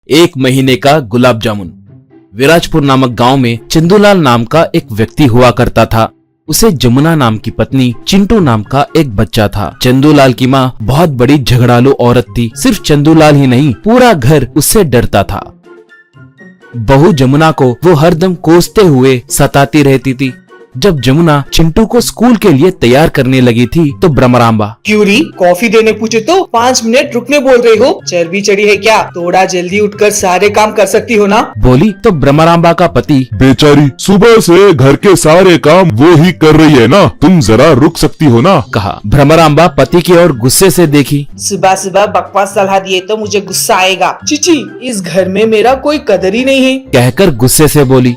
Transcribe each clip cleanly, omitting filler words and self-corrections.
एक महीने का गुलाब जामुन। विराजपुर नामक गांव में चंदूलाल नाम का एक व्यक्ति हुआ करता था। उसे जमुना नाम की पत्नी, चिंटू नाम का एक बच्चा था। चंदूलाल की माँ बहुत बड़ी झगड़ालू औरत थी। सिर्फ चंदूलाल ही नहीं, पूरा घर उससे डरता था। बहू जमुना को वो हरदम कोसते हुए सताती रहती थी। जब जमुना चिंटू को स्कूल के लिए तैयार करने लगी थी तो ब्रह्मरांबा, क्यों री, कॉफी देने पूछे तो 5 मिनट रुकने बोल रही हो? चर्बी चढ़ी है क्या? थोड़ा जल्दी उठकर सारे काम कर सकती हो ना? बोली तो ब्रह्मरांबा का पति, बेचारी सुबह से घर के सारे काम वो ही कर रही है ना, तुम जरा रुक सकती हो ना। कहा। ब्रह्मरांबा पति की ओर गुस्से से देखी। सुबह सुबह बकवास सलाह दिए तो मुझे गुस्सा आएगा। चीची, इस घर में मेरा कोई कदर ही नहीं है, कहकर गुस्से से बोली।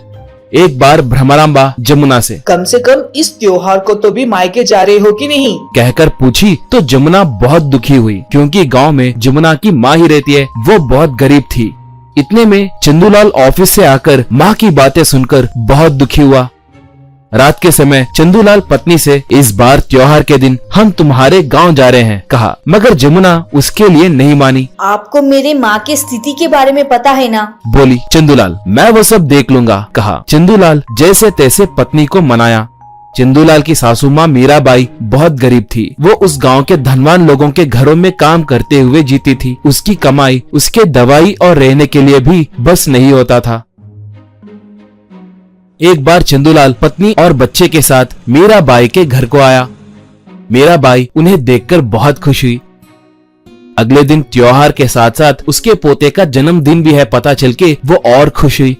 एक बार ब्रह्मरांबा जमुना से, कम से कम इस त्योहार को तो भी मायके जा रहे हो कि नहीं? कहकर पूछी तो जमुना बहुत दुखी हुई, क्योंकि गांव में जमुना की माँ ही रहती है। वो बहुत गरीब थी। इतने में चंदूलाल ऑफिस से आकर माँ की बातें सुनकर बहुत दुखी हुआ। रात के समय चंदूलाल पत्नी से, इस बार त्योहार के दिन हम तुम्हारे गांव जा रहे हैं, कहा। मगर जमुना उसके लिए नहीं मानी। आपको मेरे माँ की स्थिति के बारे में पता है ना? बोली। चंदूलाल, मैं वो सब देख लूंगा, कहा। चंदूलाल जैसे तैसे पत्नी को मनाया। चंदूलाल की सासू माँ मीराबाई बहुत गरीब थी। वो उस गांव के धनवान लोगों के घरों में काम करते हुए जीती थी। उसकी कमाई उसके दवाई और रहने के लिए भी बस नहीं होता था। एक बार चंदूलाल पत्नी और बच्चे के साथ मीराबाई के घर को आया। मीराबाई उन्हें देखकर बहुत खुश हुई। अगले दिन त्योहार के साथ साथ उसके पोते का जन्मदिन भी है, पता चल के वो और खुश हुई।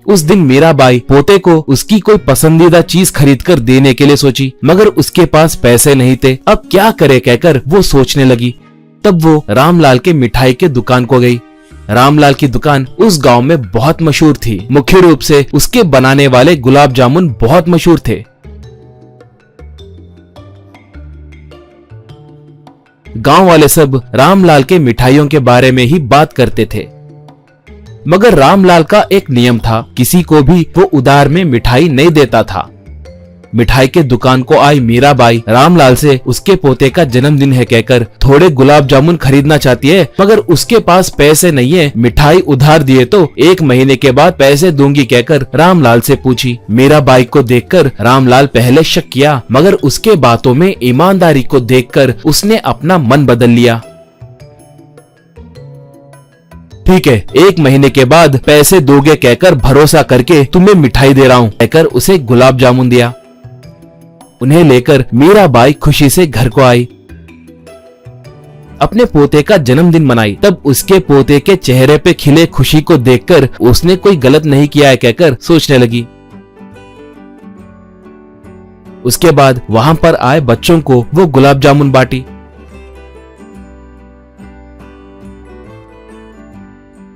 उस दिन मीराबाई पोते को उसकी कोई पसंदीदा चीज खरीद कर देने के लिए सोची, मगर उसके पास पैसे नहीं थे। अब क्या करे कहकर वो सोचने लगी। तब वो रामलाल के मिठाई के दुकान को गई। रामलाल की दुकान उस गांव में बहुत मशहूर थी। मुख्य रूप से उसके बनाने वाले गुलाब जामुन बहुत मशहूर थे। गांव वाले सब रामलाल के मिठाइयों के बारे में ही बात करते थे। मगर रामलाल का एक नियम था, किसी को भी वो उधार में मिठाई नहीं देता था। मिठाई के दुकान को आई मीराबाई रामलाल से उसके पोते का जन्मदिन है कहकर थोड़े गुलाब जामुन खरीदना चाहती है, मगर उसके पास पैसे नहीं है। मिठाई उधार दिए तो 1 महीने के बाद पैसे दूंगी कहकर रामलाल से पूछी। मीराबाई को देखकर रामलाल पहले शक किया, मगर उसके बातों में ईमानदारी को देखकर उसने अपना मन बदल लिया। ठीक है, 1 महीने के बाद पैसे दोगे कहकर भरोसा करके तुम्हें मिठाई दे रहा हूँ, कहकर उसे गुलाब जामुन दिया। उन्हें लेकर मीराबाई खुशी से घर को आई। अपने पोते का जन्मदिन मनाई। तब उसके पोते के चेहरे पे खिले खुशी को देखकर उसने कोई गलत नहीं किया है कहकर सोचने लगी। उसके बाद वहां पर आए बच्चों को वो गुलाब जामुन बांटी।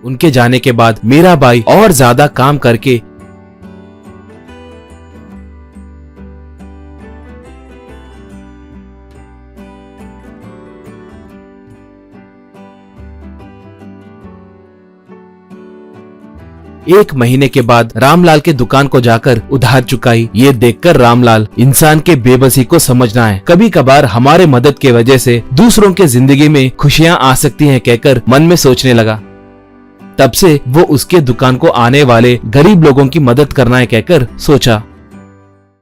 उनके जाने के बाद मीराबाई और ज्यादा काम करके एक महीने के बाद रामलाल के दुकान को जाकर उधार चुकाई। ये देखकर रामलाल इंसान के बेबसी को समझना है। कभी कभार हमारे मदद के वजह से दूसरों के जिंदगी में खुशियां आ सकती हैं कहकर मन में सोचने लगा। तब से वो उसके दुकान को आने वाले गरीब लोगों की मदद करना है कहकर सोचा।